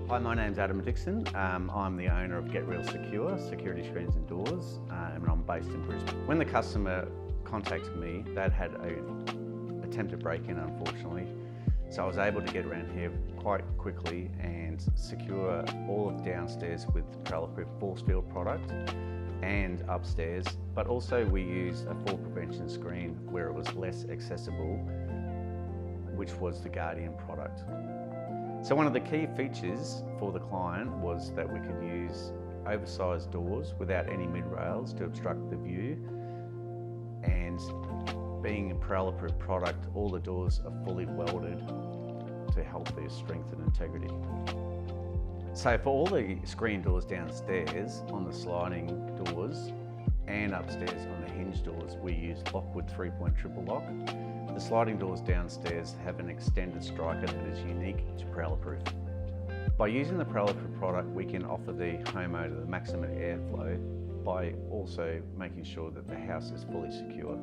Hi, my name's Adam Dixon. I'm the owner of Get Real Secure, Security Screens and Doors, and I'm based in Brisbane. When the customer contacted me, they'd had an attempted break-in, unfortunately. So I was able to get around here quite quickly and secure all of downstairs with Prowler Proof ForceField product and upstairs, but also we used a fall prevention screen where it was less accessible, which was the Guardian product. So one of the key features for the client was that we could use oversized doors without any mid-rails to obstruct the view, and being a Prowler Proof product, all the doors are fully welded to help their strength and integrity. So for all the screen doors downstairs on the sliding doors and upstairs on the hinge doors, we use Lockwood 3-point triple lock. The sliding doors downstairs have an extended striker that is unique to Prowler Proof. By using the Prowler Proof product, we can offer the homeowner the maximum airflow by also making sure that the house is fully secure.